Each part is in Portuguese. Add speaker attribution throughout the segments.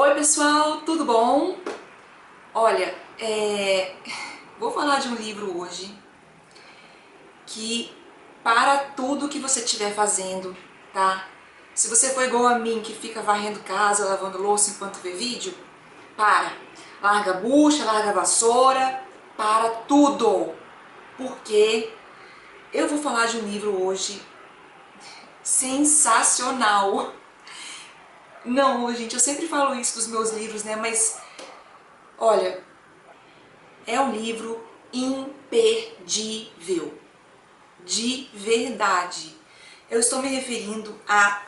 Speaker 1: Oi pessoal, tudo bom? Olha, vou falar de um livro hoje que para tudo que você estiver fazendo, tá? Se você for igual a mim que fica varrendo casa, lavando louça enquanto vê vídeo, para. Larga a bucha, larga a vassoura, para tudo. Porque eu vou falar de um livro hoje sensacional. Não, gente, eu sempre falo isso dos meus livros, né? Mas olha, é um livro imperdível, de verdade. Eu estou me referindo a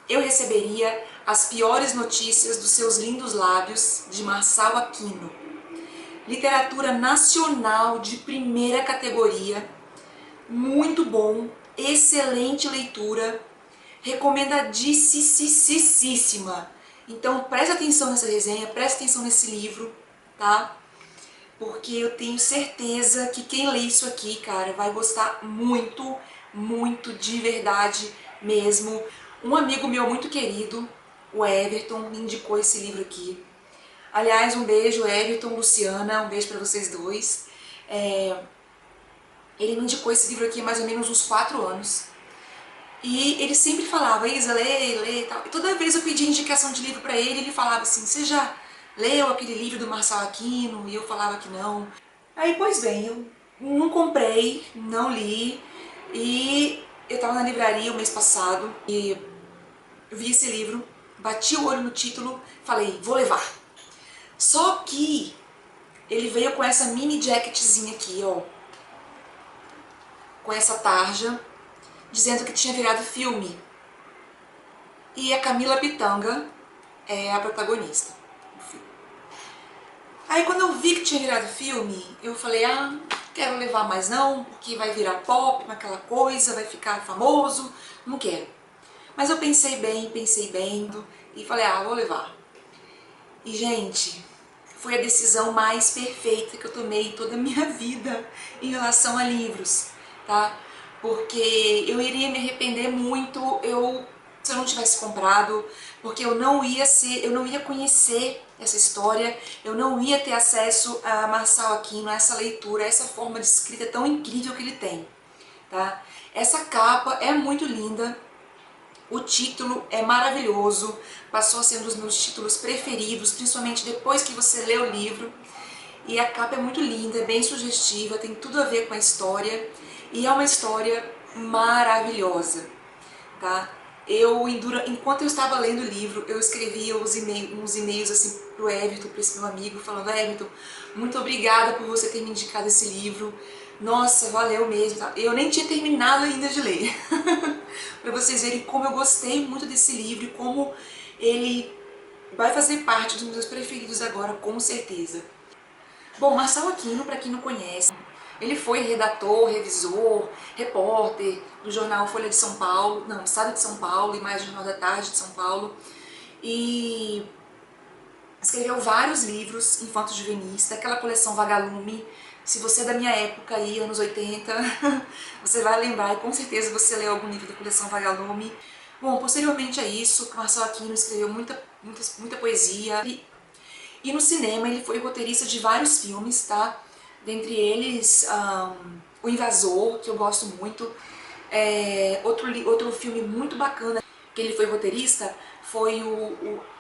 Speaker 1: Eu Receberia as Piores Notícias dos Seus Lindos Lábios, de Marçal Aquino. Literatura nacional de primeira categoria, muito bom, excelente leitura, recomendadíssima. Então preste atenção nessa resenha, preste atenção nesse livro, tá? Porque eu tenho certeza que quem lê isso aqui, cara, vai gostar muito, muito de verdade mesmo. Um amigo meu muito querido, o Everton, me indicou esse livro aqui. Aliás, um beijo, Everton, Luciana, um beijo pra vocês dois. Ele me indicou esse livro aqui há mais ou menos uns 4 anos. E ele sempre falava, Isa, lê e tal. E toda vez eu pedia indicação de livro pra ele, ele falava assim, você já leu aquele livro do Marçal Aquino? E eu falava que não. Aí, pois bem, eu não comprei, não li, e eu tava na livraria o mês passado e eu vi esse livro, bati o olho no título, falei, vou levar. Só que ele veio com essa mini jacketzinha aqui, ó, com essa tarja, dizendo que tinha virado filme. E a Camila Pitanga é a protagonista do filme. Aí quando eu vi que tinha virado filme, eu falei, ah, quero levar mais não, porque vai virar pop, aquela coisa, vai ficar famoso, não quero. Mas eu pensei bem e falei, ah, vou levar. E gente, foi a decisão mais perfeita que eu tomei em toda a minha vida em relação a livros, tá? Porque eu iria me arrepender muito se eu não tivesse comprado, porque eu não ia conhecer essa história, eu não ia ter acesso a Marçal Aquino, a essa leitura, a essa forma de escrita tão incrível que ele tem, tá? Essa capa é muito linda, o título é maravilhoso, passou a ser um dos meus títulos preferidos, principalmente depois que você lê o livro. E a capa é muito linda, é bem sugestiva, tem tudo a ver com a história e é uma história maravilhosa, tá? Enquanto eu estava lendo o livro, eu escrevia uns e-mails assim pro Everton, para esse meu amigo, falando, Everton, muito obrigada por você ter me indicado esse livro, nossa, valeu mesmo, tá? Eu nem tinha terminado ainda de ler, para vocês verem como eu gostei muito desse livro e como ele vai fazer parte dos meus preferidos agora, com certeza. Bom, Marçal Aquino, para quem não conhece, ele foi redator, revisor, repórter do jornal Folha de São Paulo, não, Estado de São Paulo e mais Jornal da Tarde de São Paulo, e escreveu vários livros infanto-juvenis, daquela coleção Vagalume. Se você é da minha época aí, anos 80, você vai lembrar e com certeza você leu algum livro da coleção Vagalume. Bom, posteriormente a isso, Marçal Aquino escreveu muita poesia. E no cinema ele foi roteirista de vários filmes, tá? Dentre eles, O Invasor, que eu gosto muito. Outro filme muito bacana que ele foi roteirista foi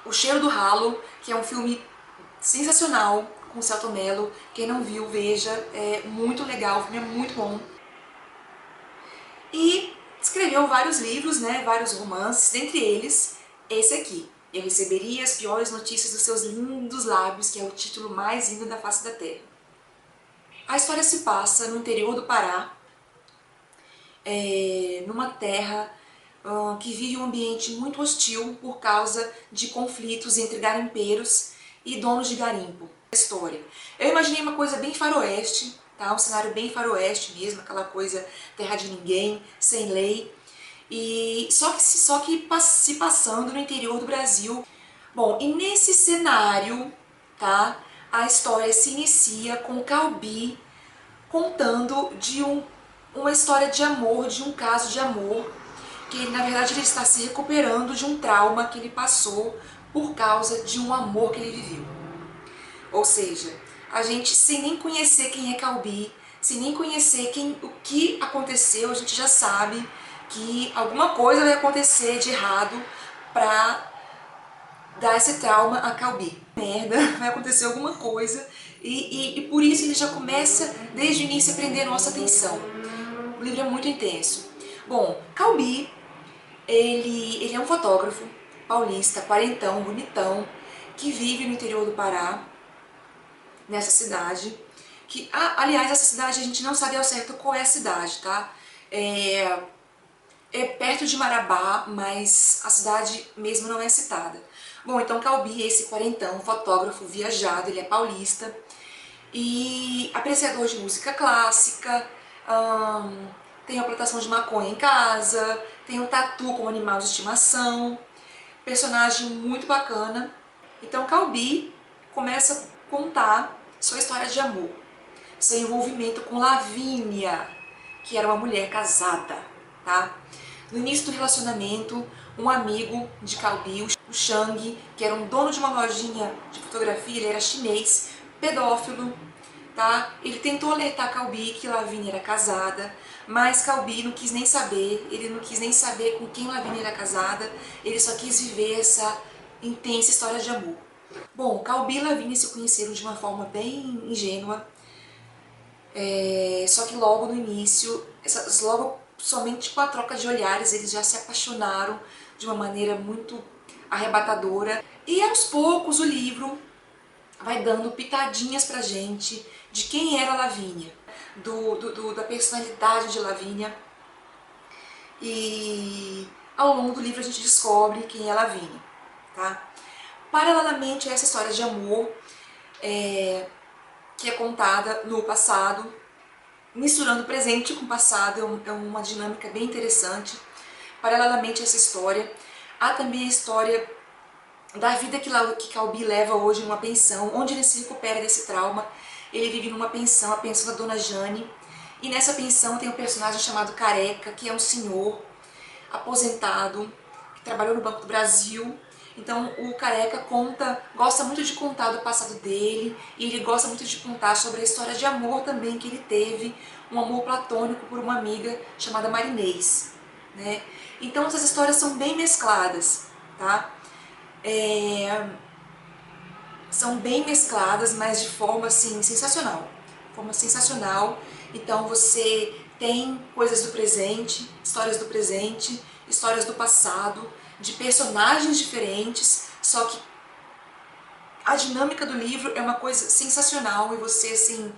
Speaker 1: o Cheiro do Ralo, que é um filme sensacional com o Selton Mello. Quem não viu, veja, é muito legal, o filme é muito bom. E escreveu vários livros, né, vários romances, dentre eles esse aqui, Eu Receberia as Piores Notícias dos Seus Lindos Lábios, que é o título mais lindo da face da Terra. A história se passa no interior do Pará, numa terra que vive um ambiente muito hostil por causa de conflitos entre garimpeiros e donos de garimpo. História. Eu imaginei uma coisa bem faroeste, tá? Um cenário bem faroeste mesmo, aquela coisa terra de ninguém, sem lei. E só que se passando no interior do Brasil. Bom, e nesse cenário, tá? A história se inicia com o Calbi contando de uma história de amor, de um caso de amor, que na verdade ele está se recuperando de um trauma que ele passou por causa de um amor que ele viveu. Ou seja, a gente sem nem conhecer quem é Calbi, sem nem conhecer o que aconteceu, a gente já sabe que alguma coisa vai acontecer de errado pra dar esse trauma a Calbi. Merda, vai acontecer alguma coisa e por isso ele já começa desde o início a prender a nossa atenção. O livro é muito intenso. Bom, Calbi, ele é um fotógrafo paulista, quarentão, bonitão, que vive no interior do Pará, nessa cidade, que, aliás, essa cidade a gente não sabe ao certo qual é a cidade, tá? É perto de Marabá, mas a cidade mesmo não é citada. Bom, então Calbi é esse quarentão, fotógrafo viajado, ele é paulista e apreciador de música clássica, tem a plantação de maconha em casa, tem o tatu como animal de estimação, personagem muito bacana. Então Calbi começa a contar sua história de amor, seu envolvimento com Lavínia, que era uma mulher casada, tá? No início do relacionamento, um amigo de Calbi, o Shang, que era um dono de uma lojinha de fotografia, ele era chinês, pedófilo, tá? Ele tentou alertar Calbi que Lavínia era casada, mas Calbi não quis nem saber, ele não quis nem saber com quem Lavínia era casada, ele só quis viver essa intensa história de amor. Bom, Calbi e Lavínia se conheceram de uma forma bem ingênua, só que logo no início, logo somente com a troca de olhares, eles já se apaixonaram de uma maneira muito arrebatadora. E aos poucos o livro vai dando pitadinhas pra gente de quem era Lavínia, da personalidade de Lavínia. E ao longo do livro a gente descobre quem é Lavínia, tá? Paralelamente a essa história de amor, que é contada no passado, misturando o presente com o passado, é uma dinâmica bem interessante. Paralelamente a essa história, há também a história da vida que Calbi leva hoje numa pensão, onde ele se recupera desse trauma. Ele vive numa pensão, a pensão da Dona Jane, e nessa pensão tem um personagem chamado Careca, que é um senhor aposentado, que trabalhou no Banco do Brasil. Então o Careca gosta muito de contar do passado dele, e ele gosta muito de contar sobre a história de amor também que ele teve, um amor platônico por uma amiga chamada Marinês, né? Então essas histórias são bem mescladas, tá? São bem mescladas, mas de forma assim sensacional, Então você tem coisas do presente, histórias do passado, de personagens diferentes, só que a dinâmica do livro é uma coisa sensacional e você assim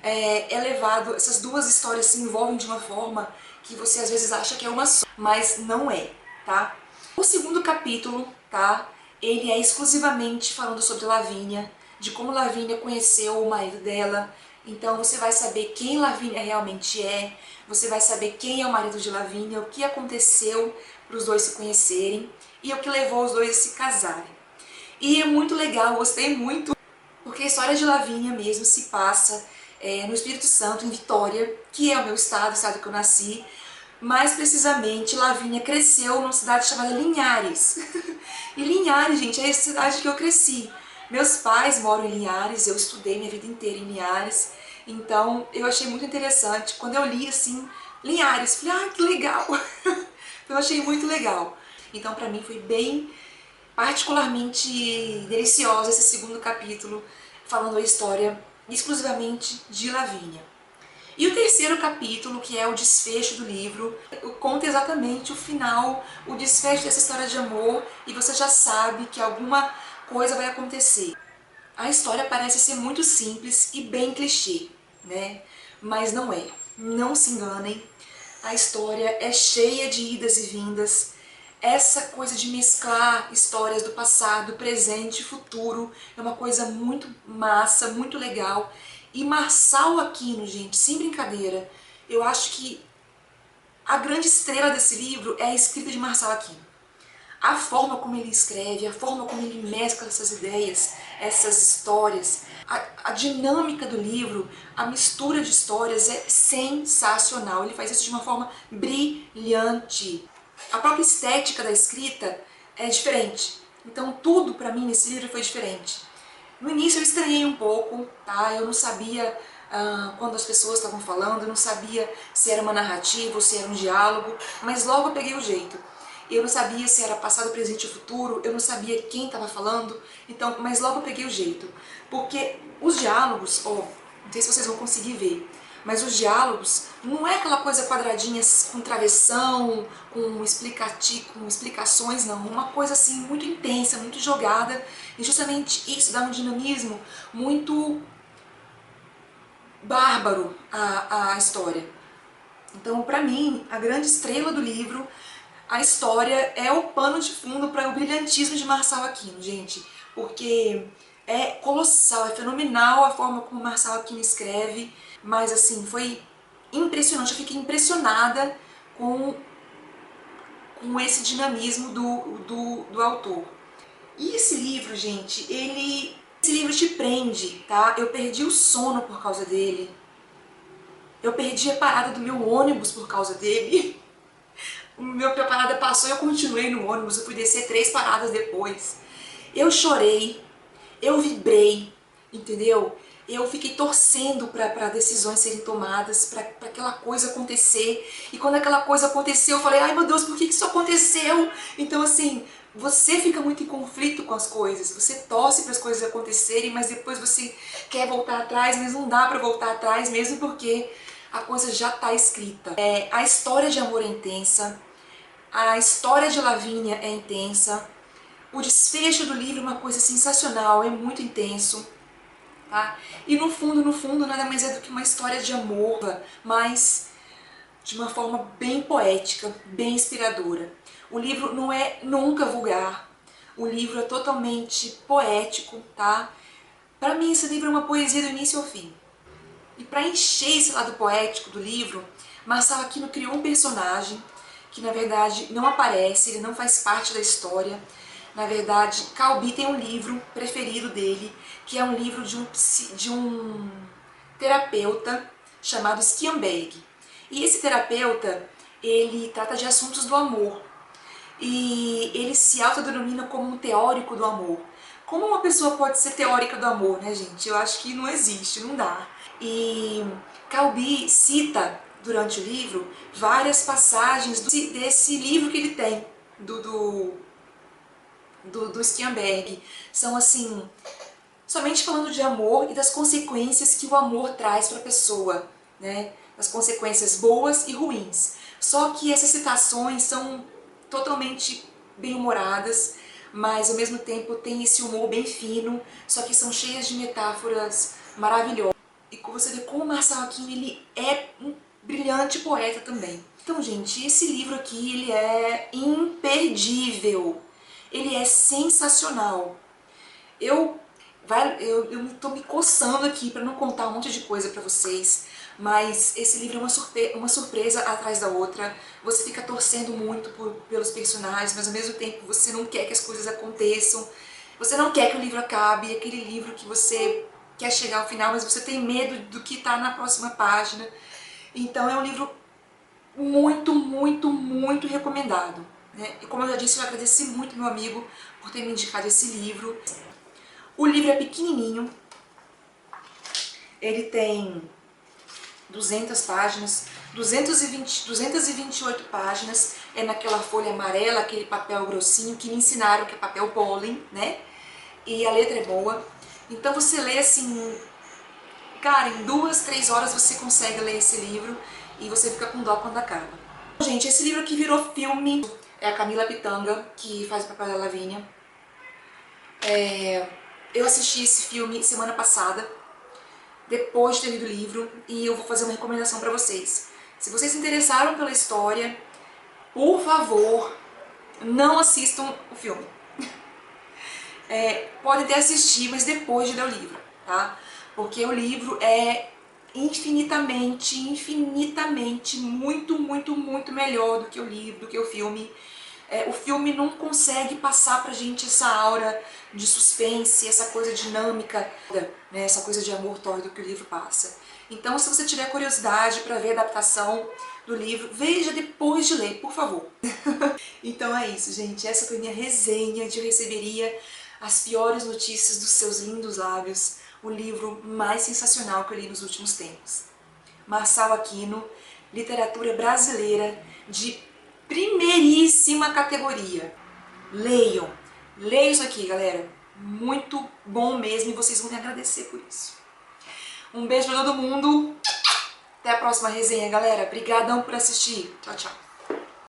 Speaker 1: é levado, essas duas histórias se envolvem de uma forma que você às vezes acha que é uma só, mas não é, tá? O segundo capítulo, tá? Ele é exclusivamente falando sobre Lavínia, de como Lavínia conheceu o marido dela. Então você vai saber quem Lavínia realmente é, você vai saber quem é o marido de Lavínia, o que aconteceu para os dois se conhecerem e o que levou os dois a se casarem. E é muito legal, gostei muito, porque a história de Lavínia mesmo se passa no Espírito Santo, em Vitória, que é o meu estado, o estado que eu nasci. Mais precisamente, Lavínia cresceu numa cidade chamada Linhares. E Linhares, gente, é essa cidade que eu cresci. Meus pais moram em Linhares, eu estudei minha vida inteira em Linhares. Então, eu achei muito interessante. Quando eu li, assim, Linhares, falei, que legal! Eu achei muito legal. Então, pra mim, foi bem particularmente deliciosa esse segundo capítulo, falando a história exclusivamente de Lavínia. E o terceiro capítulo, que é o desfecho do livro, conta exatamente o final, o desfecho dessa história de amor, e você já sabe que alguma coisa vai acontecer. A história parece ser muito simples e bem clichê, né? Mas não é. Não se enganem. A história é cheia de idas e vindas. Essa coisa de mesclar histórias do passado, presente e futuro é uma coisa muito massa, muito legal. E Marçal Aquino, gente, sem brincadeira, eu acho que a grande estrela desse livro é a escrita de Marçal Aquino. A forma como ele escreve, a forma como ele mescla essas ideias, essas histórias, a dinâmica do livro, a mistura de histórias é sensacional. Ele faz isso de uma forma brilhante. A própria estética da escrita é diferente. Então tudo pra mim nesse livro foi diferente. No início eu estranhei um pouco, tá? Eu não sabia quando as pessoas estavam falando, eu não sabia se era uma narrativa ou se era um diálogo, mas logo eu peguei o jeito. Eu não sabia se era passado, presente ou futuro, eu não sabia quem estava falando, então, mas logo eu peguei o jeito. Porque os diálogos, não sei se vocês vão conseguir ver, mas os diálogos não é aquela coisa quadradinha com travessão, com explicações, não. Uma coisa assim muito intensa, muito jogada, e justamente isso dá um dinamismo muito bárbaro à história. Então, pra mim, a grande estrela do livro, a história, é o pano de fundo para o brilhantismo de Marçal Aquino, gente. Porque é colossal, é fenomenal a forma como Marçal Aquino escreve, mas assim, foi impressionante, eu fiquei impressionada com esse dinamismo do autor. E esse livro, gente, esse livro te prende, tá? Eu perdi o sono por causa dele. Eu perdi a parada do meu ônibus por causa dele. Minha parada passou e eu continuei no ônibus, eu fui descer 3 paradas depois. Eu chorei, eu vibrei, entendeu? Eu fiquei torcendo para decisões serem tomadas, para aquela coisa acontecer. E quando aquela coisa aconteceu, eu falei, ai meu Deus, por que isso aconteceu? Então assim, você fica muito em conflito com as coisas, você torce para as coisas acontecerem, mas depois você quer voltar atrás, mas não dá para voltar atrás mesmo porque a coisa já está escrita. A história de amor é intensa, a história de Lavínia é intensa, o desfecho do livro é uma coisa sensacional, é muito intenso. Tá? E no fundo, nada mais é do que uma história de amor, mas de uma forma bem poética, bem inspiradora. O livro não é nunca vulgar, o livro é totalmente poético, tá? Para mim esse livro é uma poesia do início ao fim. E para encher esse lado poético do livro, Marçal Aquino criou um personagem que na verdade não aparece, ele não faz parte da história. Na verdade, Calbi tem um livro preferido dele, que é um livro de um terapeuta chamado Stianberg. E esse terapeuta, ele trata de assuntos do amor. E ele se autodenomina como um teórico do amor. Como uma pessoa pode ser teórica do amor, né, gente? Eu acho que não existe, não dá. E Calbi cita, durante o livro, várias passagens desse livro que ele tem, do Stianberg. São assim, somente falando de amor e das consequências que o amor traz para a pessoa, né? Das consequências boas e ruins. Só que essas citações são totalmente bem-humoradas, mas ao mesmo tempo tem esse humor bem fino, só que são cheias de metáforas maravilhosas. E você vê como Marçal Aquino ele é um brilhante poeta também. Então, gente, esse livro aqui ele é imperdível. Ele é sensacional. Eu tô me coçando aqui para não contar um monte de coisa para vocês, mas esse livro é uma surpresa atrás da outra. Você fica torcendo muito pelos personagens, mas ao mesmo tempo você não quer que as coisas aconteçam. Você não quer que o livro acabe, aquele livro que você quer chegar ao final, mas você tem medo do que está na próxima página. Então é um livro muito, muito, muito recomendado, né? E como eu já disse, eu agradeci muito meu amigo por ter me indicado esse livro. O livro é pequenininho, ele tem 200 páginas, 228 páginas, é naquela folha amarela, aquele papel grossinho que me ensinaram que é papel pólen, né? E a letra é boa. Então você lê assim, cara, em 2, 3 horas você consegue ler esse livro e você fica com dó quando acaba. Gente, esse livro aqui virou filme, é a Camila Pitanga que faz o papel da Lavínia. Eu assisti esse filme semana passada, depois de ter lido o livro, e eu vou fazer uma recomendação pra vocês. Se vocês se interessaram pela história, por favor, não assistam o filme. Podem até assistir, mas depois de ler o livro, tá? Porque o livro é infinitamente, muito, muito, muito melhor do que o livro, do que o filme. O filme não consegue passar pra gente essa aura de suspense, essa coisa dinâmica, né, essa coisa de amor tórrido que o livro passa. Então, se você tiver curiosidade para ver a adaptação, do livro, veja depois de ler, por favor. Então é isso, gente. Essa foi minha resenha de Eu Receberia as Piores Notícias dos Seus Lindos Lábios, o livro mais sensacional que eu li nos últimos tempos. Marçal Aquino, literatura brasileira de primeiríssima categoria. Leiam, leiam isso aqui, galera. Muito bom mesmo e vocês vão me agradecer por isso. Um beijo pra todo mundo. Até a próxima resenha, galera. Obrigadão por assistir. Tchau, tchau.